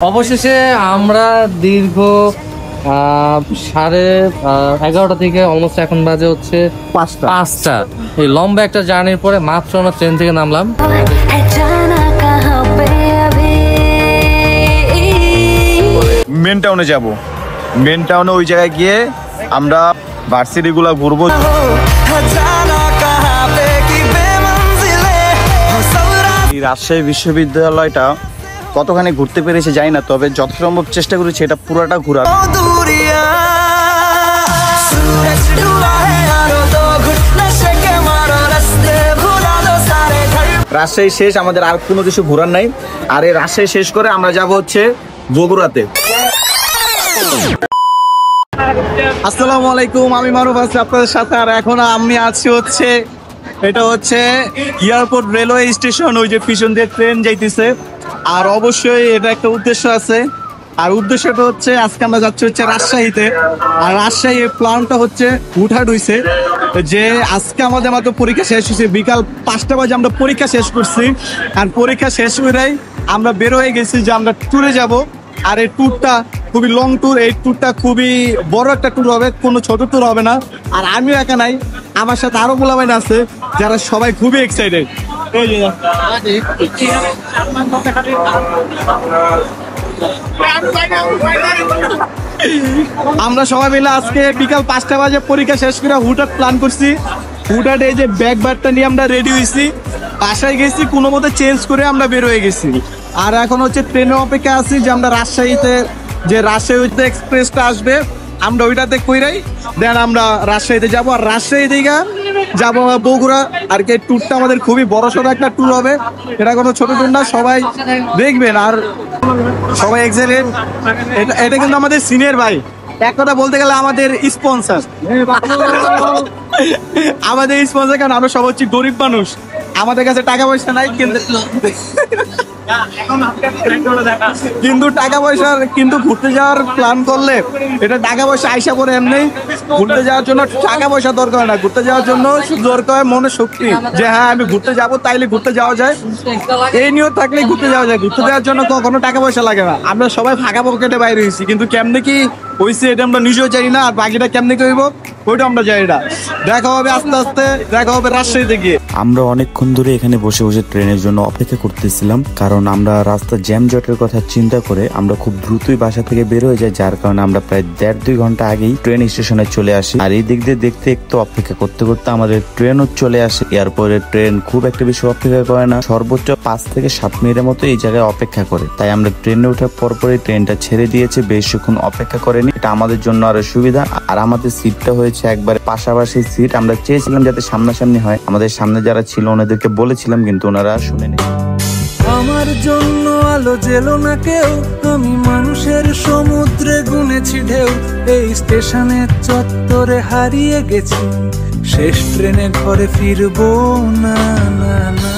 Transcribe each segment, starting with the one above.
অবশেষে আমরা দীর্ঘ 11:30 থেকে অলমোস্ট এখন বাজে হচ্ছে 5টা। এই লম্বা একটা জার্নির পরে মাত্র আমরা ট্রেন থেকে নামলাম। মেন টাউনে যাব। মেন টাউনে ওই জায়গায় গিয়ে আমরা ভার্সিটি গুলা ঘুরবো। এই রাজশাহী বিশ্ববিদ্যালয়টা কতখানি ঘুরতে পেরেছে জানি না, তবে যত সম্ভব চেষ্টা করেছি এটা পুরোটা ঘোরার। রাজশাহী শেষ, আমাদের আর কোনো কিছু ঘোরার নাই। আর এই রাজশাহী শেষ করে আমরা যাব হচ্ছে বগুড়াতে। আসসালামু আলাইকুম, আমি মারুফ আছি আপনাদের সাথে। আর এখন আমি আছি হচ্ছে, এটা হচ্ছে এয়ারপোর্ট রেলওয়ে স্টেশন, ওই যে পিছন দিয়ে ট্রেন যাইতেছে। আর অবশ্যই এটা একটা উদ্দেশ্য আছে, আর উদ্দেশ্যটা হচ্ছে আজকে আমরা যাচ্ছি হচ্ছে রাজশাহীতে। আর রাজশাহী এই প্ল্যানটা হচ্ছে হুটহাট হইছে যে আজকে আমাদের মাত্র পরীক্ষা শেষ হয়েছে, বিকাল 5টা বাজে আমরা পরীক্ষা শেষ করছি। আর পরীক্ষা শেষ করেই আমরা বের হয়ে গেছি যে আমরা ট্যুরে যাব। আর এই ট্যুরটা খুবই লং ট্যুর, এই ট্যুরটা খুবই বড় একটা ট্যুর হবে, কোনো ছোট ট্যুর হবে না। আর আমিও একা নাই, আমার সাথে আরো পোলাপাইন আছে যারা সবাই খুবই এক্সাইটেড। আমরা সবাই মিলে আজকে বিকাল 5টা বাজে পরীক্ষা শেষ করে হুটহাট প্ল্যান করছি। হুটহাট এই যে ব্যাগ ব্যাগটা নিয়ে আমরা রেডি হয়েছি, বাসায় গেছি, কোনো মতে চেঞ্জ করে আমরা বের হয়ে গেছি। আর এখন হচ্ছে ট্রেনের অপেক্ষা আছি যে আমরা রাজশাহীতে, যে রাজশাহীতে এক্সপ্রেসটা আসবে আমরা ওইটাতে কইরাই দেন আমরা রাজশাহীতে যাব। আর রাজশাহী থেকে যাবো বগুড়া। আর কি ট্যুরটা আমাদের খুবই বড় সড়ো একটা ট্যুর হবে, এটা কোনো ছোট ট্যুর না, সবাই দেখবেন। আর সবাই এক্সাইটেড। এটা কিন্তু আমাদের সিনিয়র ভাই, এক কথা বলতে গেলে আমাদের স্পন্সর। আমাদের স্পন্সর, কারণ আমরা সব হচ্ছে গরিব মানুষ, আমাদের কাছে টাকা পয়সা নাই, কিন্তু টাকা পয়সা, কিন্তু ঘুরতে যাওয়ার প্ল্যান করলে এটা টাকা পয়সা আইসা পরে এমনি। ঘুরতে যাওয়ার জন্য টাকা পয়সা দরকার না, ঘুরতে যাওয়ার জন্য দরকার হয় মনে শক্তি, যে হ্যাঁ আমি ঘুরতে যাবো, তাইলে ঘুরতে যাওয়া যায়। এই নিয়ত থাকলে ঘুরতে যাওয়া যায়, ঘুরতে যাওয়ার জন্য কোনো টাকা পয়সা লাগে না। আমরা সবাই ফাঁকা পকেটে বাইরে হয়েছি, কিন্তু কেমনে কি হয়েছে এটা আমরা নিজেও জানি না। আর বাকিটা কেমনে কি হইব ওইটা আমরা জানি না। দেখা হবে আস্তে আস্তে, দেখা হবে রাজশাহীতে গিয়ে। আমরা অনেকক্ষণ ধরে এখানে বসে বসে ট্রেনের জন্য অপেক্ষা করতেছিলাম, কারণ আমরা রাস্তার জ্যাম জটের কথা চিন্তা করে আমরা খুব দ্রুতই বাসা থেকে বের হয়ে যাই, যার কারণে আমরা প্রায় 1.5-2 ঘন্টা আগেই ট্রেন স্টেশনে চলে আসি। আর এই দিক দিয়ে দেখতে একটু অপেক্ষা করতে করতে আমাদের ট্রেনও চলে আসে। এরপরে ট্রেন খুব একটা বেশি অপেক্ষা করে না, সর্বোচ্চ 5 থেকে 7 মিনিটের মতো এই জায়গায় অপেক্ষা করে। তাই আমরা ট্রেনে ওঠার পরপরই ট্রেনটা ছেড়ে দিয়েছে, বেশিক্ষণ অপেক্ষা করেনি। এটা আমাদের জন্য আরো সুবিধা। আর আমাদের সিটটা হয়েছে একবারে পাশাপাশি সিট। আমরা চেয়েছিলাম যাতে সামনাসামনি হয়, আমাদের সামনে যারা ছিল ওনাদেরকে বলেছিলাম, কিন্তু ওনারা শুনেনি। আমার জন্য আলো জেলো না কেউ, আমি মানুষের সমুদ্রে গুনেছি ঢেউ। এই স্টেশনের চত্বরে হারিয়ে গেছি, শেষ ট্রেনে ঘরে ফিরবো না না না।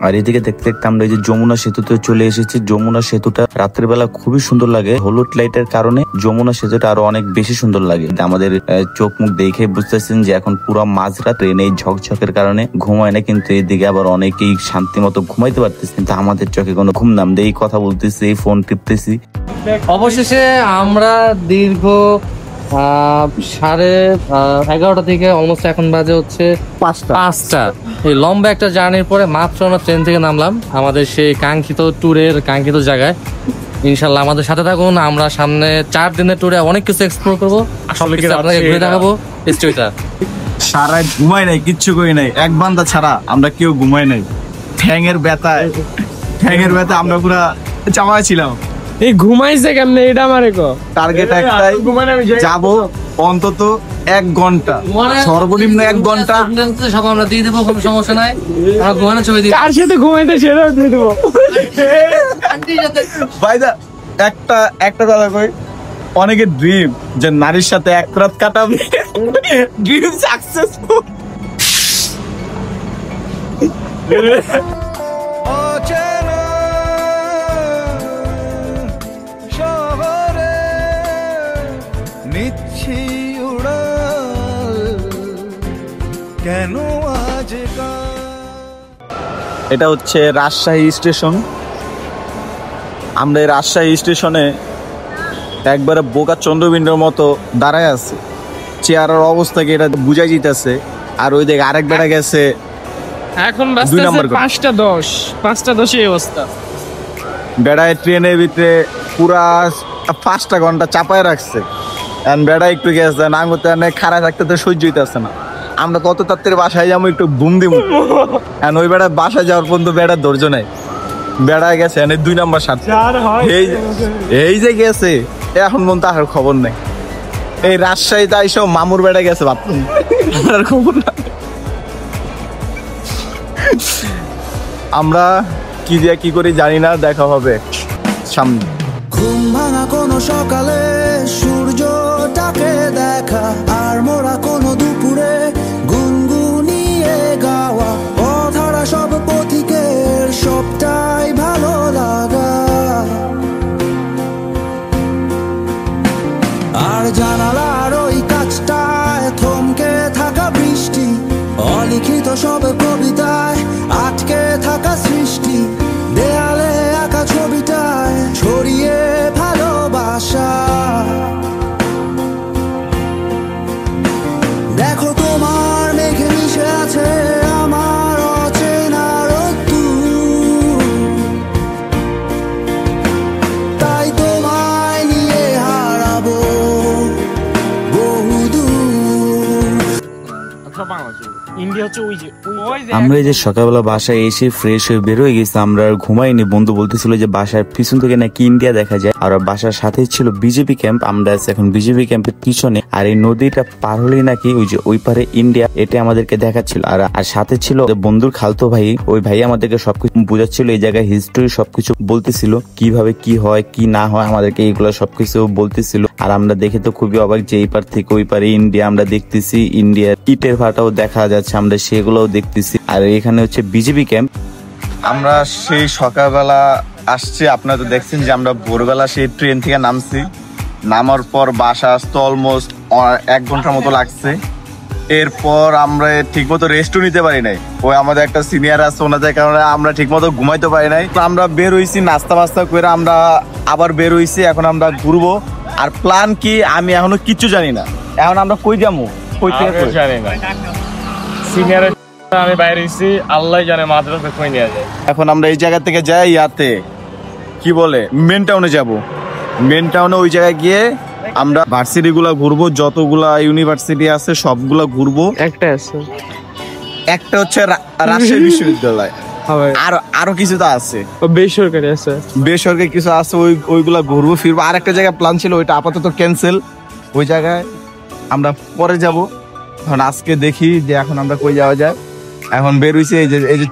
আর এদিকে দেখতে দেখতে আমরা এই যে যমুনা সেতুতে চলে এসেছি। যমুনা সেতুটা রাত্রের বেলা খুবই সুন্দর লাগে, হলুদ লাইটের কারণে যমুনা সেতুটা আরো অনেক বেশি সুন্দর লাগে। আমাদের চোখ মুখ দেখে বুঝতেছেন যে এখন পুরো মাঝরাত, ট্রেন এই ঝকঝকের কারণে ঘুমায় না, কিন্তু এদিকে আবার অনেকেই শান্তি মতো ঘুমাইতে পারতেছে, কিন্তু আমাদের চোখে কোনো ঘুম নাম দেই, কথা বলতেছি, এই ফোন টিপতেছি। অবশেষে আমরা দীর্ঘ 11:30 থেকে অলমোস্ট এখন বাজে হচ্ছে 5টা। এই লম্বা একটা জার্নির পরে মাত্র আমরা ট্রেন থেকে নামলাম আমাদের সেই কাঙ্ক্ষিত ট্যুরের কাঙ্ক্ষিত জায়গায়। ইনশাল্লাহ আমাদের সাথে থাকুন, আমরা সামনে 4 দিনের ট্যুরে অনেক কিছু এক্সপ্লোর করবো, আপনাকে ঘুরে দেখাবো স্টোরিটা। সারা ঘুমাই নাই, কিচ্ছু করি নাই, এক বান্দা ছাড়া আমরা কেউ ঘুমাই নাই। ঠ্যাঙের ব্যথায় আমরা পুরা চাওয়া ছিলাম। এই ঘুমাইছে কেমনে এটা আমারে কো। টার্গেট একটাই, যাবো অন্তত 1 ঘন্টা, সর্বনিম্ন 1 ঘন্টা। সব আমরা দিয়ে দেবো, কোনো সমস্যা নাই। আমরা ঘুমানো ছবি দিই, কার সাথে ঘুমাইতে সেটাও দিয়ে দেবো। ভাইদা একটা কথা কই, অনেকের ড্রিম যে নারীর সাথে এক রাত কাটাবে, ড্রিম সাকসেসফুল। এটা হচ্ছে রাজশাহী স্টেশন। আমরা এই রাজশাহী স্টেশনে একবারে বোকা চন্দ্রবিন্দুর মতো দাঁড়ায় আছে, চেয়ারের অবস্থা কি এটা বুঝাই যেতেছে। আর ওই দিকে আরেক বেড়া গেছে এখন 2 নম্বর করে। 5:10 এই অবস্থা। বেড়ায় ট্রেনের ভিতরে পুরা 5টা ঘন্টা চাপায় রাখছে। এখন বেড়া একটু গেছে না করতে খাড়া থাকতে তো সহ্য হইতেছে না। আমরা কত তাড়াতাড়ি বাসায় যাবো একটু ঘুম দিব। এখন ওই বেড়া বাসায় যাওয়ার পর্যন্ত বেড়ার ধৈর্য নেই। বেড়ায় গেছে 2 নম্বর সাথে এই যে গেছে এখন পর্যন্ত আর খবর নেই। এই রাজশাহীতে আইসব মামুর বেড়া গেছে ভাবতুম, আর খবর না। আমরা কি দিয়ে কি করি জানি না, দেখা হবে সামনে। ঘুম ভাঙা কোনো সকালে সূর্যটাকে দেখা, আর মোরা কোনো দুপুরে গুনগুনিয়ে গাওয়া অধরা সব পথিকের সবটাই ভালো লাগা। আর জানালার ওই কাছটায় থমকে থাকা বৃষ্টি, অলিখিত সব কবিতায় আটকে থাকা সৃষ্টি, দেয়ালে আঁকা ছবিটায় ছড়িয়ে ভালোবাসা। দেখো তোমার মেঘে মিশে আছে আমার অচেনা রোদ্দুর, তাই তোমায় নিয়ে হারাবো বহুদূর। ইন্ডিয়া হচ্ছে ওই যে আমরা এই যে সকালবেলা বাসায় এসে ফ্রেশ হয়ে বের হয়ে গেছি, আমরা আর ঘুমাইনি। বন্ধু বলতেছিল যে বাসার পিছন থেকে নাকি ইন্ডিয়া দেখা যায়, আর বাসার সাথেই ছিল বিজেপি ক্যাম্প। আমরা আছি এখন বিজেপি ক্যাম্পের পিছনে, আর এই নদীটা পার হলেই নাকি ওই যে ওই পারে ইন্ডিয়া, এটা আমাদেরকে দেখাচ্ছিল। আর সাথে ছিল বন্ধুর খালতো ভাই, ওই ভাই আমাদেরকে সবকিছু বোঝাচ্ছিল, এই জায়গায় হিস্টোরি সবকিছু বলতেছিল, কিভাবে কি হয় কি না হয় আমাদেরকে এইগুলো সবকিছু বলতেছিল। আর আমরা দেখে তো খুবই অবাক যে এই পার থেকে ওই পারে ইন্ডিয়া আমরা দেখতেছি, ইন্ডিয়ার ইটের ভাটাও দেখা যাচ্ছে, আমরা সেগুলোও দেখতেছি। আর এখানে হচ্ছে বিজেপি ক্যাম্প। আমরা সেই সকালবেলা আসছি, আপনারা তো দেখছেন যে আমরা ভোরবেলা সেই ট্রেন থেকে নামছি। নামার পর বাসা আসতে অলমোস্ট 1 ঘন্টার মতো লাগছে। এরপর আমরা ঠিক মতো রেস্টও নিতে পারি নাই। ওই আমাদের একটা সিনিয়র আছে, ওনাদের কারণে আমরা ঠিক মতো ঘুমাইতে পারি নাই। আমরা বের হইছি নাস্তা বাস্তা করে, আমরা আবার বের হইছি। এখন আমরা ঘুরবো। আর প্ল্যান কি আমি এখনো কিচ্ছু জানি না। এখন আমরা কই যাবো, কই থেকে কই? জানি না, সিনিয়র আমি বাইরে হইছি, আল্লাহ জানে মাদ্রাসা কই নিয়ে যায়। এখন আমরা এই জায়গা থেকে যাই ইয়াতে কি বলে মেন টাউনে যাব। মেন টাউনে ওই জায়গায় গিয়ে আমরা ভার্সিটি গুলা ঘুরবো, যতগুলা ইউনিভার্সিটি আছে সবগুলা ঘুরবো। একটা আছে, একটা হচ্ছে রাজশাহী বিশ্ববিদ্যালয়, আর আরো কিছু তো আছে, বেসরকারি আছে, বেসরকারি কিছু আছে, ওইগুলা ঘুরবো ফিরবো। আর একটা জায়গায় প্ল্যান ছিল, ওইটা আপাতত ক্যান্সেল। ওই জায়গায় আমরা পরে যাব। এখন আজকে দেখি যে এখন আমরা কই যাওয়া যায়। এখন বের হইছে, এই যে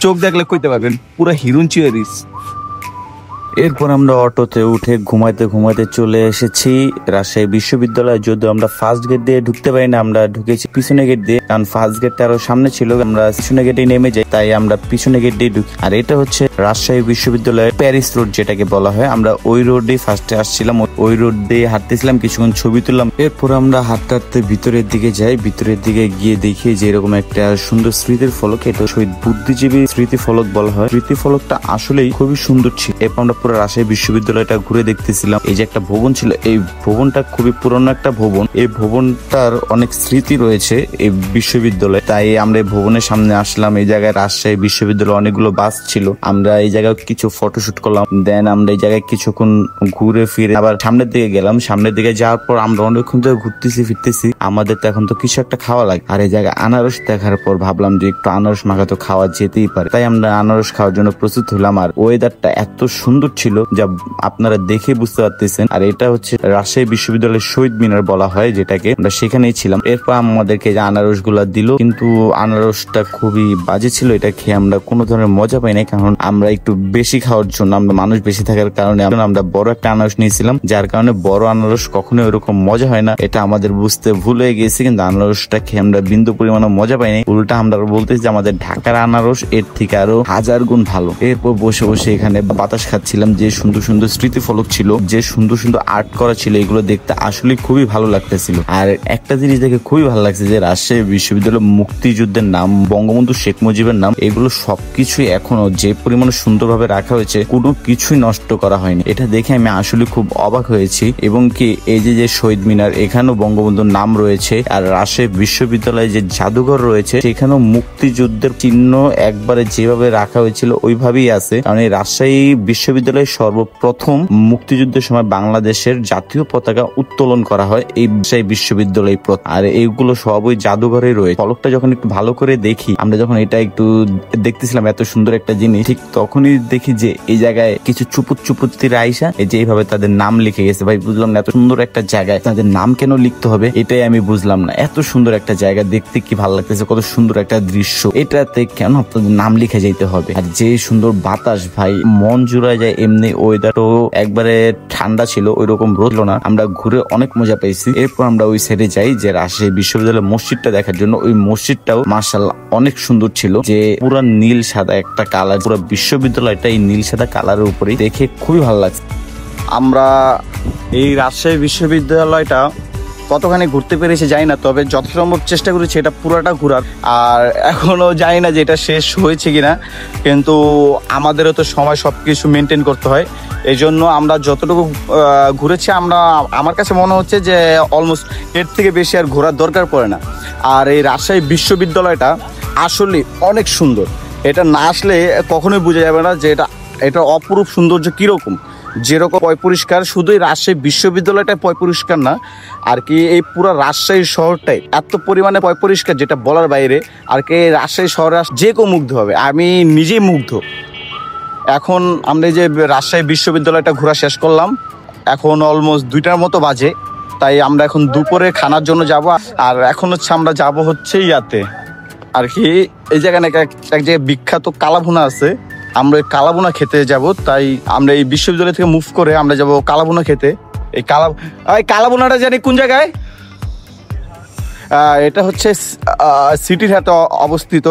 চোখ দেখলে কইতে পারবেন পুরো হিরুন চিয়ারিস। এরপর আমরা অটোতে উঠে ঘুমাইতে ঘুমাইতে চলে এসেছি রাজশাহী বিশ্ববিদ্যালয়। যদিও আমরা ফার্স্ট গেট দিয়ে ঢুকতে পারি না, আমরা ঢুকেছি পিছনে গেট দিয়ে, কারণ ফার্স্ট গেটটা আরো সামনে ছিল। আমরা পিছনে গেটে নেমে যাই, তাই আমরা পিছনে গেট দিয়ে ঢুকি। আর এটা হচ্ছে রাজশাহী বিশ্ববিদ্যালয়ের প্যারিস রোড যেটাকে বলা হয়। আমরা ওই রোড দিয়ে ফার্স্টে আসছিলাম, ওই রোড দিয়ে হাঁটতেছিলাম, কিছুক্ষণ ছবি তুললাম। এরপর আমরা হাঁটতে হাঁটতে ভিতরের দিকে যাই। ভিতরের দিকে গিয়ে দেখি যে এরকম একটা সুন্দর স্মৃতির ফলক, এটা শহীদ বুদ্ধিজীবী স্মৃতি ফলক বলা হয়। স্মৃতি ফলকটা আসলেই খুবই সুন্দর ছিল। এরপর আমরা পুরো রাজশাহী বিশ্ববিদ্যালয়টা ঘুরে দেখতেছিলাম। এই যে একটা ভবন ছিল, এই ভবনটা খুবই পুরনো একটা ভবন। এই ভবনটার অনেক স্মৃতি রয়েছে এই বিশ্ববিদ্যালয়ে, তাই আমরা এই ভবনের সামনে আসলাম। এই জায়গায় রাজশাহী বিশ্ববিদ্যালয়ে অনেকগুলো বাস ছিল। আমরা এই জায়গায় কিছু ফটোশুট করলাম। দেন আমরা এই জায়গায় কিছুক্ষণ ঘুরে ফিরে আবার সামনের দিকে গেলাম। সামনের দিকে যাওয়ার পর আমরা অনেকক্ষণ ধরে ঘুরতেছি ফিরতেছি, আমাদের তো এখন তো কিছু একটা খাওয়া লাগে। আর এই জায়গায় আনারস দেখার পর ভাবলাম যে একটু আনারস মাখা তো খাওয়া যেতেই পারে, তাই আমরা আনারস খাওয়ার জন্য প্রস্তুত হলাম। আর ওয়েদারটা এত সুন্দর ছিল যা আপনারা দেখে বুঝতে পারতেছেন। আর এটা হচ্ছে রাজশাহী বিশ্ববিদ্যালয়ের শহীদ মিনার বলা হয়, যেটাকে আমরা সেখানেই ছিলাম। এরপর আমাদেরকে যে আনারস গুলা দিল, কিন্তু আনারসটা খুবই বাজে ছিল। এটা খেয়ে আমরা কোনো ধরনের মজা পাই নাই, কারণ আমরা একটু বেশি খাওয়ার জন্য, আমরা মানুষ বেশি থাকার কারণে আমরা বড় একটা আনারস নিয়েছিলাম, যার কারণে বড় আনারস কখনো এরকম মজা হয় না। এটা আমাদের বুঝতে ভুল হয়ে গেছে, কিন্তু আনারসটা খেয়ে আমরা বিন্দু পরিমাণে মজা পাই নাই। উল্টা আমরা বলতেছি যে আমাদের ঢাকার আনারস এর থেকে আরো 1000 গুণ ভালো। এরপর বসে বসে এখানে বাতাস খাচ্ছিলাম। দেখতেছিলাম যে সুন্দর সুন্দর স্মৃতি ফলক ছিল, যে সুন্দর সুন্দর আর্ট করা ছিল, এগুলো দেখতে আসলে খুবই ভালো লাগতেছিল। আর একটা জিনিস দেখে খুবই ভালো লাগছে যে রাজশাহী বিশ্ববিদ্যালয় মুক্তিযুদ্ধের নাম, বঙ্গবন্ধু শেখ মুজিবের নাম, এগুলো সবকিছুই এখনো যে পরিমাণে সুন্দরভাবে রাখা হয়েছে, কোনো কিছুই নষ্ট করা হয়নি। এটা দেখে আমি আসলে খুব অবাক হয়েছি। এবং কি এই যে শহীদ মিনার, এখানেও বঙ্গবন্ধুর নাম রয়েছে। আর রাজশাহী বিশ্ববিদ্যালয়ে যে জাদুঘর রয়েছে সেখানেও মুক্তিযুদ্ধের চিহ্ন একবারে যেভাবে রাখা হয়েছিল ওইভাবেই আছে। কারণ এই রাজশাহী বিশ্ববিদ্যালয়ে সর্বপ্রথম মুক্তিযুদ্ধের সময় বাংলাদেশের জাতীয় পতাকা উত্তোলন করা হয় এই রাজশাহী বিশ্ববিদ্যালয়। আর এইগুলো সবই জাদুঘরে রয়েছে। ফলকটা যখন একটু ভালো করে দেখি, আমরা যখন এটা একটু দেখতেছিলাম এত সুন্দর একটা জিনিস, ঠিক তখনই দেখি যে এই জায়গায় কিছু চুপুত্তির আইসা এই যে এইভাবে তাদের নাম লিখে গেছে। ভাই বুঝলাম না, এত সুন্দর একটা জায়গায় তাদের নাম কেন লিখতে হবে, এটাই আমি বুঝলাম না। এত সুন্দর একটা জায়গা, দেখতে কি ভালো লাগতেছে, কত সুন্দর একটা দৃশ্য, এটাতে কেন আপনাদের নাম লিখে যেতে হবে? আর যে সুন্দর বাতাস ভাই, মন জুড়ায় যায়। এমনি ওয়েদারও একবারে ঠান্ডা ছিল, ওই রকম রোদ না। আমরা ঘুরে অনেক মজা পাইছি। এরপর আমরা ওই সাইডে যাই যে রাজশাহী বিশ্ববিদ্যালয়ের মসজিদটা দেখার জন্য। ওই মসজিদটাও মাশাআল্লাহ অনেক সুন্দর ছিল, যে পুরো নীল সাদা একটা কালার, পুরো বিশ্ববিদ্যালয়টা এই নীল সাদা কালারের উপরেই, দেখে খুবই ভালো লাগছে। আমরা এই রাজশাহী বিশ্ববিদ্যালয়টা কতখানি ঘুরতে পেরেছি জানি না, তবে যথাসম্ভব চেষ্টা করেছি এটা পুরাটা ঘোরার। আর এখনো জানি না যে এটা শেষ হয়েছে কিনা, কিন্তু আমাদেরও তো সময় সবকিছু মেনটেন করতে হয়। এই জন্য আমরা যতটুকু ঘুরেছি, আমার কাছে মনে হচ্ছে যে অলমোস্ট এর থেকে বেশি আর ঘোরার দরকার পড়ে না। আর এই রাজশাহী বিশ্ববিদ্যালয়টা আসলে অনেক সুন্দর। এটা না আসলে কখনোই বোঝা যাবে না যে এটা অপরূপ সৌন্দর্য কীরকম। যেরকম পয় পরিষ্কার, শুধু এই রাজশাহী বিশ্ববিদ্যালয়টাই পয় পরিষ্কার না, আর কি এই পুরো রাজশাহী শহরটাই এত পরিমাণে পয় পরিষ্কার যেটা বলার বাইরে। আর কি এই রাজশাহী শহরে যে কেউ মুগ্ধ হবে, আমি নিজেই মুগ্ধ। এখন আমরা এই যে রাজশাহী বিশ্ববিদ্যালয়টা ঘোরা শেষ করলাম, এখন অলমোস্ট 2টার মতো বাজে। তাই আমরা এখন দুপুরে খানার জন্য যাব। আর এখন হচ্ছে আমরা যাব হচ্ছে ইয়াতে, আর কি এই জায়গায় এক জায়গায় বিখ্যাত কালাভুনা আছে, আমরা ওই কালাভুনা খেতে যাব। তাই আমরা এই বিশ্ববিদ্যালয় থেকে মুভ করে আমরা যাব কালাভুনা খেতে। এই কালাভুনাটা জানি কোন জায়গায়? এটা হচ্ছে সিটির হাতে অবস্থিত।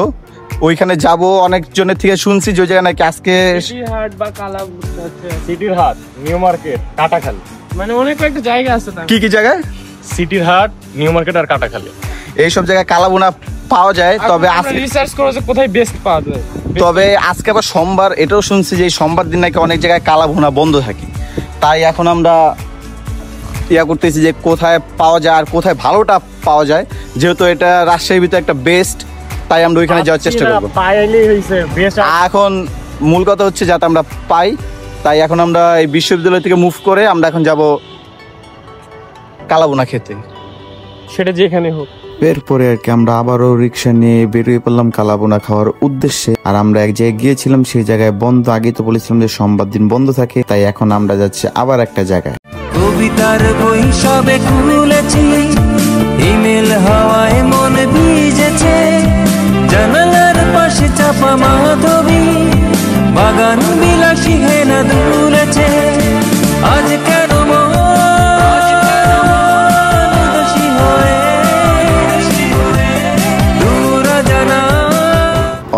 ওইখানে যাব, অনেকজনের থেকে শুনছি যে ওই জায়গায় নাকি আজকে সিটির হাট, নিউ মার্কেট, কাটাখালী, মানে অনেক কয়েকটা জায়গা আছে। কি জায়গায়? সিটির হাট, নিউ মার্কেট আর কাটাখালী, এইসব জায়গায় কালাভুনা পাওয়া যায়। তবে আজকে রিসার্চ করে যে কোথায় বেস্ট পাওয়া যায়। তবে আজকে আবার সোমবার, এটাও শুনছি যে এই সোমবার দিন নাকি অনেক জায়গায় কালাভুনা বন্ধ থাকে। তাই এখন আমরা করতেছি যে কোথায় পাওয়া যায় আর কোথায় ভালোটা পাওয়া যায়। যেহেতু এটা রাজশাহীর ভিতরে একটা বেস্ট, তাই আমরা ওইখানে যাওয়ার চেষ্টা করবো। এখন মূল কথা হচ্ছে যাতে আমরা পাই। তাই এখন আমরা এই বিশ্ববিদ্যালয় থেকে মুভ করে আমরা এখন যাব কালাভুনা খেতে, সেটা যেখানে হোক। এরপরে আর কি আমরা আবারও রিক্সা নিয়ে বেরিয়ে পড়লাম কালাভুনা খাওয়ার উদ্দেশ্যে। আর আমরা এক জায়গায় গিয়েছিলাম, সেই জায়গায় বন্ধ। আগে তো বলেছিলাম যে সোমবার দিন বন্ধ থাকে, তাই এখন আমরা যাচ্ছি আবার একটা জায়গায়। কবিতার বই সবে খুলেছি, ইমেল হাওয়ায় মন ভিজেছে, জানালার পাশে চাপা মাধবী, বাগান বিলাসী হেনা দুলেছে। আজ কেন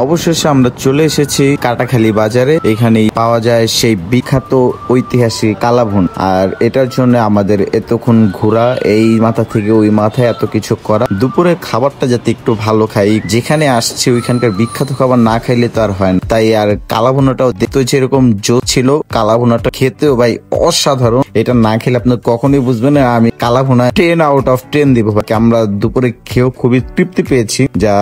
অবশেষে আমরা চলে এসেছি কাটাখালী বাজারে। এখানেই পাওয়া যায় সেই বিখ্যাত ঐতিহাসিক কালাভুনা। আর এটার জন্য আমাদের এতক্ষণ ঘোরা, এই মাথা থেকে ওই মাথায় এত কিছু করা। দুপুরের খাবারটা যাতে একটু ভালো খাই, যেখানে আসছে ওইখানকার বিখ্যাত খাবার না খাইলে তো আর হয় না। তাই আর কালাভুনাটাও দেখতে যেরকম জোর ছিল, কালাভুনাটা খেতেও ভাই অসাধারণ। এটা না খেলে আপনার কখনোই বুঝবেন না। আমি কালাভুনা 10 আউট অফ 10 দিব। আমরা দুপুরে খেয়েও খুবই তৃপ্তি পেয়েছি, যা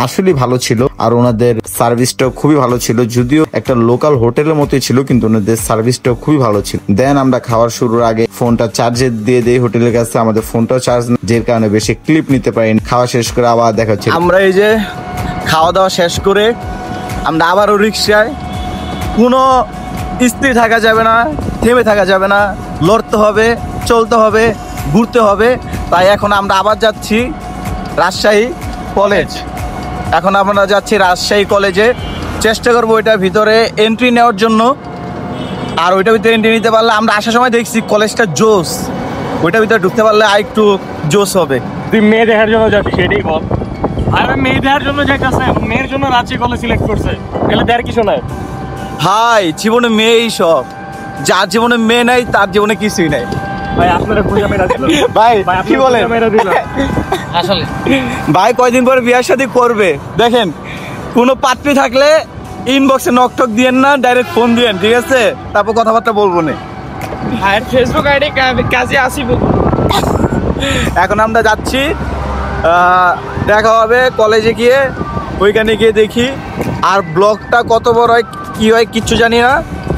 আসলে ভালো ছিল। আর ওনাদের সার্ভিসটাও খুবই ভালো ছিল, যদিও একটা লোকাল হোটেলের মতোই ছিল, কিন্তু ওনাদের সার্ভিসটাও খুবই ভালো ছিল। দেন আমরা খাওয়ার শুরুর আগে ফোনটা চার্জে দিয়ে দেই হোটেলের কাছে। আমাদের ফোনটাও চার্জ, যে কারণে বেশি ক্লিপ নিতে পারিনি। খাওয়া শেষ করে আবার দেখা হচ্ছে। আমরা এই যে খাওয়া দাওয়া শেষ করে আমরা আবারও রিক্সায়, কোনো স্থির থাকা যাবে না, থেমে থাকা যাবে না, লড়তে হবে, চলতে হবে, ঘুরতে হবে। তাই এখন আমরা আবার যাচ্ছি রাজশাহী কলেজ। এখন আমরা যাচ্ছি রাজশাহী কলেজে, চেষ্টা করবো ওইটার ভিতরে এন্ট্রি নেওয়ার জন্য। আর ওইটার ভিতরে এন্ট্রি নিতে পারলে, আমরা আসার সময় দেখছি কলেজটা জোস, ওইটার ভিতরে ঢুকতে পারলে আর একটু জোস হবে। তুই মেয়ে দেখার জন্য যাচ্ছি সেটাই বল। আর মেয়ে দেখার জন্য যাইতেছে, মেয়ের জন্য রাজশাহী কলেজ সিলেক্ট করছে, এগুলো দেয়ার কিছু নাই ভাই, জীবনে মেয়েই সব। যার জীবনে মেয়ে নাই তার জীবনে কিছুই নাই। ভাই আপনারা খুঁজে মেরা দিল ভাই কি বলেন? আসলে ভাই কয়দিন পরে বিয়ে শাদী করবে। দেখেন কোনো পাত্রী থাকলে ইনবক্সে নকটক দিয়েন না, ডাইরেক্ট ফোন দিয়েন, ঠিক আছে? তারপর কথাবার্তা বলবো না। আর ফেসবুক আইডি কাজে আসিব। এখন আমরা যাচ্ছি, দেখা হবে কলেজে গিয়ে, ওইখানে গিয়ে দেখি। আর ব্লগটা কত বড় হয় কি হয় কিচ্ছু জানি না,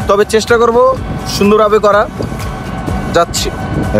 তবে চেষ্টা করব সুন্দরভাবে করা। যাচ্ছি।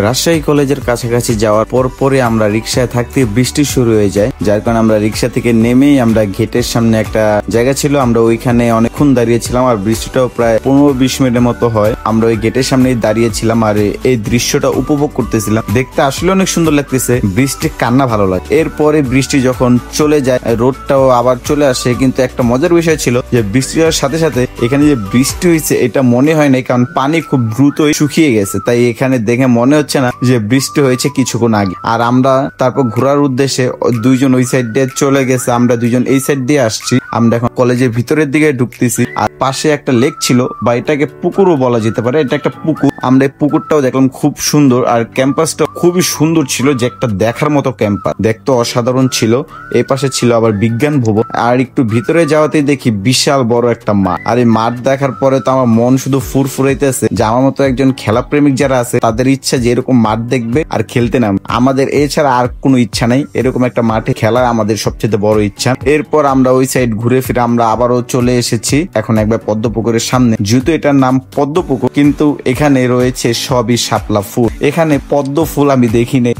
রাজশাহী কলেজের কাছাকাছি যাওয়ার পরে আমরা রিক্সায় থাকতে বৃষ্টি শুরু হয়ে যায়, যার কারণে আমরা রিক্সা থেকে নেমেই আমরা গেটের সামনে একটা জায়গা ছিল, আমরা ওইখানে অনেকক্ষণ দাঁড়িয়েছিলাম। আর বৃষ্টিটাও প্রায় 15-20 মিনিটের মতো হয়। আমরা ওই গেটের সামনেই দাঁড়িয়েছিলাম আর এই দৃশ্যটা উপভোগ করতেছিলাম। দেখতে আসলে অনেক সুন্দর লাগতেছে, বৃষ্টি কান্না ভালো লাগে। এরপরে বৃষ্টি যখন চলে যায়, রোদটাও আবার চলে আসে। কিন্তু একটা মজার বিষয় ছিল যে বৃষ্টি হওয়ার সাথে সাথে এখানে যে বৃষ্টি হয়েছে এটা মনে হয় না, কারণ পানি খুব দ্রুত শুকিয়ে গেছে, তাই এখানে দেখে মনে হচ্ছে না যে বৃষ্টি হয়েছে কিছুক্ষণ আগে। আর আমরা তারপর ঘোরার উদ্দেশ্যে দুইজন ওই সাইড দিয়ে চলে গেছে, আমরা দুইজন এই সাইড দিয়ে আসছি। আমরা এখন কলেজের ভিতরের দিকে ঢুকতেছি। আর পাশে একটা লেক ছিল, বা এটাকে পুকুরও বলা যেতে পারে, এটা একটা পুকুর। আমরা এই পুকুরটাও দেখলাম খুব সুন্দর, আর ক্যাম্পাসটা খুবই সুন্দর ছিল, যে একটা দেখার মতো ক্যাম্পাস, দেখতে অসাধারণ ছিল। এই পাশে ছিল আবার বিজ্ঞান ভবন। আর একটু ভিতরে যাওয়াতেই দেখি বিশাল বড় একটা মাঠ। আর এই মাঠ দেখার পরে তো আমার মন শুধু ফুরফুরাইতেছে, যে আমার মতো একজন খেলা প্রেমিক যারা আছে তাদের ইচ্ছা যে এরকম মাঠ দেখবে আর খেলতে নামবে। আমাদের এছাড়া আর কোনো ইচ্ছা নাই, এরকম একটা মাঠে খেলা আমাদের সবচেয়ে বড় ইচ্ছা। এরপর আমরা ওই সাইড ঘুরে ফিরে আমরা আবারও চলে এসেছি এখন একবার পদ্মপুকুরের সামনে। যেহেতু এটার নাম পদ্মপুকুর, কিন্তু এখানে রয়েছে সবই শাপলা ফুল। এখানে পদ্ম ফুল আমি দেখিনি,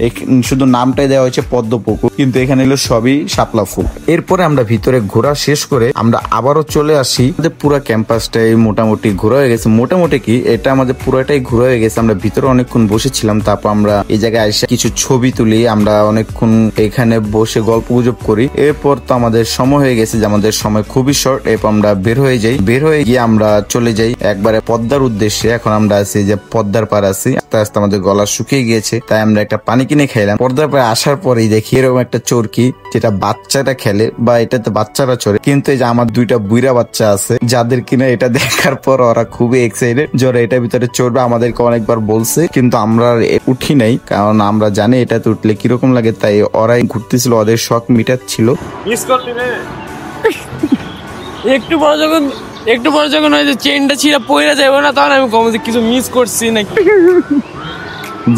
শুধু নামটাই দেওয়া হয়েছে পদ্মপুকুর, কিন্তু এখানে হলো সবই শাপলা ফুল। এরপরে আমরা ভিতরে ঘোরা শেষ করে আমরা আবারও চলে আসি। আমাদের পুরো ক্যাম্পাসটাই মোটামুটি ঘোরা হয়ে গেছে। মোটামুটি কি, এটা আমাদের পুরোটাই ঘোরা হয়ে গেছে। আমরা ভিতরে অনেকক্ষণ বসেছিলাম, তারপর আমরা এই জায়গায় এসে কিছু ছবি তুলি, আমরা অনেকক্ষণ এখানে বসে গল্প গুজব করি। এরপর তো আমাদের সময় হয়ে গেছে, যে আমাদের সময় খুবই শর্ট। এরপর আমরা বের হয়ে যাই, বের হয়ে গিয়ে আমরা চলে যাই একবারে পদ্মার উদ্দেশ্যে। এখন আমরা আছি যে পদ্মার পার আছি, আস্তে আস্তে আমাদের গলা শুকিয়ে গিয়েছে, তাই আমরা একটা পানি কিনে খাইলাম। পদ্মার পারে আসার পরেই দেখি এরকম একটা চরকি, যেটা বাচ্চারা খেলে, বা এটাতে বাচ্চারা চড়ে। কিন্তু এই যে আমার দুইটা বুইরা বাচ্চা আছে, যাদের কিনা এটা দেখার পর ওরা খুবই এক্সাইটেড যে ওরা এটার ভিতরে চড়বে। আমাদেরকে অনেকবার বলছে, কিন্তু আমরা উঠি নাই, কারণ আমরা জানি এটাতে উঠলে কিরকম লাগে, তাই ওরাই ঘুরতেছিল, ওদের শখ মিটাচ্ছিল। মিস করলি রে। একটু পর যখন ওই যে চেনটা ছিঁড়া পড়ে যাবে না, তখন আমি কম কিছু মিস করছি নাকি।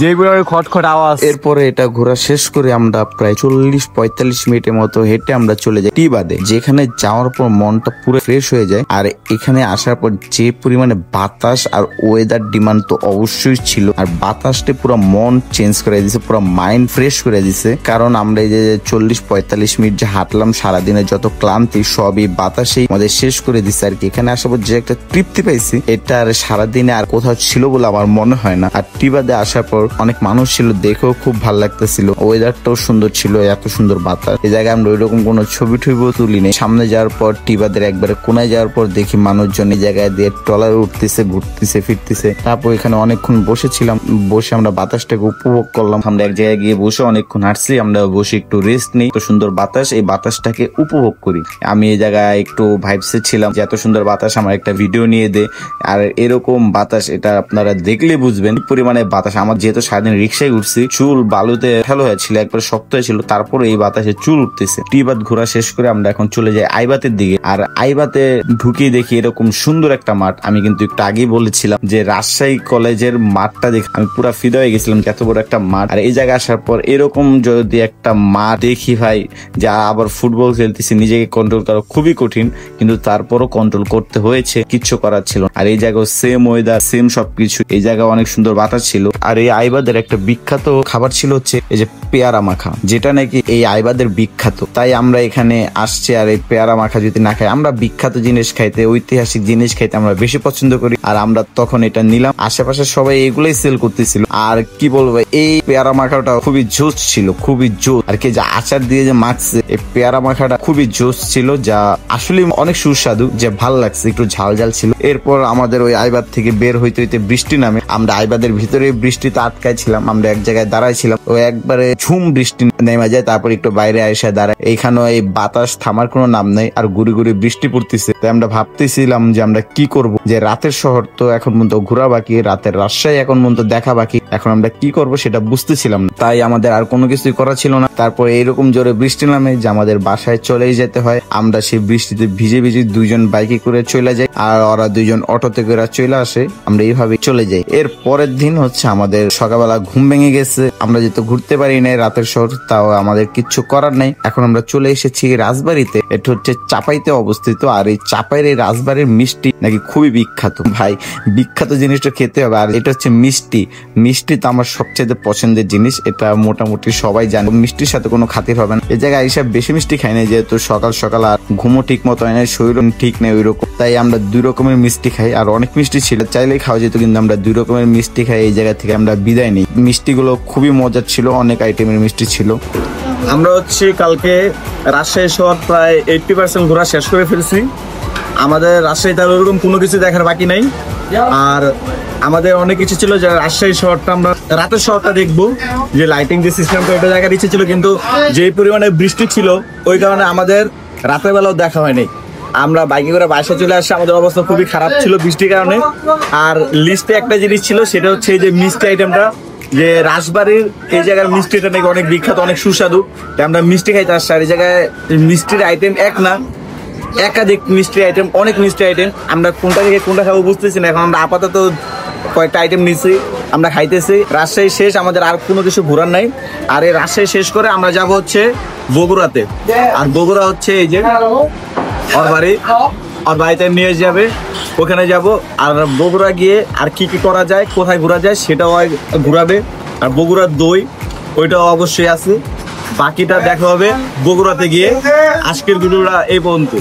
যেগুলো খটখট আওয়াজ। এরপরে এটা ঘোরা শেষ করে আমরা প্রায় 40-45 মিনিটের মতো হেঁটে আমরা চলে যাই টি বাদে, যেখানে যাওয়ার পর মনটা পুরো ফ্রেশ হয়ে যায়। আর এখানে আসার পর যে পরিমাণে বাতাস আর ওয়েদার ডিমান্ড তো অবশ্যই ছিল, আর বাতাসটা পুরো মন চেঞ্জ করে দিছে, পুরো মাইন্ড ফ্রেশ করে দিছে। কারণ আমরা এই যে 40-45 মিনিট যে হাঁটলাম, সারাদিনের যত ক্লান্তি সবই বাতাসেই আমাদের শেষ করে দিছে আর কি। এখানে আসার পর যে একটা তৃপ্তি পাইছি, এটা আর সারাদিনে আর কোথাও ছিল বলে আমার মনে হয় না। আর টি বাদে আসার পর অনেক মানুষ ছিল, দেখেও খুব ভালো লাগতেছিল, ওয়েদারটাও সুন্দর ছিল, এত সুন্দর বাতাস। এই জায়গায় আমরা ওইরকম কোনো ছবি টবিও তুলিনি। সামনে যাওয়ার পর টিবাদের একবারে কোনায় যাওয়ার পর দেখি মানুষজন এই জায়গায় দিয়ে ট্রলার উঠতেছে, ঘুরতেছে, ফিরতেছে। তারপর এখানে অনেকক্ষণ বসেছিলাম, বসে আমরা বাতাসটাকে উপভোগ করলাম। আমরা এক জায়গায় গিয়ে বসে অনেকক্ষণ হাঁটছি, আমরা বসে একটু রেস্ট নিই, তো সুন্দর বাতাস, এই বাতাসটাকে উপভোগ করি। আমি এই জায়গায় একটু ভাইবসে ছিলাম যে এত সুন্দর বাতাস, আমার একটা ভিডিও নিয়ে দে। আর এরকম বাতাস এটা আপনারা দেখলে বুঝবেন পরিমাণে বাতাস। আমার যেহেতু সারাদিন রিক্সায় উঠছি, চুল বালুতে ফেলো হয়েছিল, একবার শক্ত হয়েছিল, তারপরে এই বাতাসে চুল উঠতেছে। টিবাদ ঘোরা শেষ করে আমরা এখন চলে যাই আইবাতের দিকে। আর আইবাতে ঢুকিয়ে দেখি এরকম সুন্দর একটা মাঠ। আমি কিন্তু একটু আগেই বলেছিলাম যে রাজশাহী কলেজের মাঠটা দেখে আমি পুরো ফিদা হয়ে গেছিলাম, এত বড় একটা মাঠ। আর এই জায়গায় আসার পর এরকম যদি একটা মাঠ দেখি ভাই, যা আবার ফুটবল খেলতেছি, নিজেকে কন্ট্রোল করা খুবই কঠিন, কিন্তু তারপরও কন্ট্রোল করতে হয়েছে, কিচ্ছু করার ছিল। আর এই জায়গায় সেম ওয়েদার, সেম সবকিছু, এই জায়গায় অনেক সুন্দর বাতাস ছিল। আর এই আইবাদের একটা বিখ্যাত খাবার ছিল হচ্ছে এই যে পেয়ারা মাখা, যেটা নাকি এই আইবাদের বিখ্যাত। তাই আমরা এখানে আসছি, আর এই পেয়ারা মাখা যদি না খাই, আমরা বিখ্যাত জিনিস খাইতে, ঐতিহাসিক জিনিস খাইতে আমরা বেশি পছন্দ করি। আর আমরা তখন এটা নিলাম, আশেপাশে সবাই এগুলোই সেল করতেছিল। আর কি বলবো, এই পেয়ারা মাখাটা খুবই জোস ছিল, খুবই জোস। আর কি যে আচার দিয়ে যে মাখছে, এই পেয়ারা মাখাটা খুবই জোস ছিল, যা আসলে অনেক সুস্বাদু, যে ভাল লাগছে, একটু ঝাল ঝাল ছিল। এরপর আমাদের ওই আইবাদ থেকে বের হইতে হইতে বৃষ্টি নামে। আমরা আইবাদের ভিতরে বৃষ্টিতে আটকায় ছিলাম, আমরা এক জায়গায় দাঁড়াইছিলাম, ও একবারে ঝুম বৃষ্টি নেমে যায়, তারপর একটু বাইরে এসে দাঁড়ায়। এইখানে এই বাতাস থামার কোনো নাম নেই, আর গুড়ি গুড়ি বৃষ্টি পড়তেছে। তাই আমরা ভাবতেছিলাম যে আমরা কি করব, যে রাতের শহর তো এখন পর্যন্ত ঘোরা বাকি, রাতের রাজশাহী এখন পর্যন্ত দেখা বাকি, এখন আমরা কি করব সেটা বুঝতেছিলাম না। তাই আমাদের আর কোনো কিছুই করা ছিল না। তারপর এইরকম জোরে বৃষ্টি নামে যে আমাদের বাসায় চলেই যেতে হয়। আমরা সেই বৃষ্টিতে ভিজে ভিজে দুইজন বাইকে করে চলে যাই, আর ওরা দুইজন অটোতে করে চলে আসে। আমরা এইভাবে চলে যাই। এর পরের দিন হচ্ছে আমাদের সকালবেলা ঘুম ভেঙে গেছে। আমরা যেহেতু ঘুরতে পারি নাই রাতের শহর, তাও আমাদের কিচ্ছু করার নাই। এখন আমরা চলে এসেছি রাজবাড়িতে। এটা হচ্ছে চাপাইতে অবস্থিত, আর এই চাপাইয়ের এই রাজবাড়ির মিষ্টি নাকি খুবই বিখ্যাত। ভাই, বিখ্যাত জিনিসটা খেতে হবে। আর এটা হচ্ছে মিষ্টি। মিষ্টি তো আমার সবচেয়ে পছন্দের জিনিস, এটা মোটামুটি সবাই জানে। মিষ্টির সাথে কোনো খাতির হবে না। এই জায়গায় এইসব বেশি মিষ্টি খাই না, যেহেতু সকাল সকাল আর ঘুমও ঠিক মতো হয় না, শরীর ঠিক নেই ওই রকম। তাই আমরা 2 রকমের মিষ্টি খাই। আর অনেক মিষ্টি ছিল, চাইলেই খাওয়া যেত, কিন্তু আমরা 2 রকমের মিষ্টি খাই। এই জায়গা থেকে আমরা বিদায় নিই। মিষ্টিগুলো খুবই মজার ছিল, অনেক আইটেমের মিষ্টি ছিল। আমরা হচ্ছে কালকে রাজশাহী শহর প্রায় 80% ঘোরা শেষ করে ফেলছি। আমাদের রাজশাহীতে আর ওরকম কোনো কিছু দেখার বাকি নাই। আর আমাদের অনেক কিছু ছিল যে রাজশাহী শহরটা আমরা রাতের শহরটা দেখবো, যে লাইটিং যে সিস্টেমটা ওইটা দেখার ইচ্ছে ছিল, কিন্তু যেই পরিমাণে বৃষ্টি ছিল ওই কারণে আমাদের রাতের বেলাও দেখা হয়নি। আমরা বাইকে করে বাসা চলে আসছি, আমাদের অবস্থা খুবই খারাপ ছিল বৃষ্টির কারণে। আর লিস্টে একটা জিনিস ছিল, সেটা হচ্ছে এই যে মিষ্টি আইটেমটা, যে রাজবাড়ির এই জায়গার মিষ্টিটা নাকি অনেক বিখ্যাত, অনেক সুস্বাদু। তাই আমরা মিষ্টি খাইতে আসছি। আর এই জায়গায় মিষ্টির আইটেম এক না, একাধিক মিষ্টি আইটেম, অনেক মিষ্টি আইটেম। আমরা কোনটা থেকে কোনটা খাবো বুঝতেছি না। এখন আমরা আপাতত কয়েকটা আইটেম নিচ্ছি, আমরা খাইতেছি। রাজশাহী শেষ, আমাদের আর কোনো কিছু ঘোরার নাই। আর এই রাজশাহী শেষ করে আমরা যাব হচ্ছে বগুড়াতে। আর বগুড়া হচ্ছে এই যে ওর বাড়ি, ওর বাড়িতে নিয়ে যাবে, ওখানে যাব। আর বগুড়া গিয়ে আর কি কি করা যায়, কোথায় ঘোরা যায় সেটাও ঘুরাবে। আর বগুড়ার দই ওইটাও অবশ্যই আছে। বাকিটা দেখা হবে বগুড়াতে গিয়ে। আজকের ভিডিওটা এই পর্যন্ত।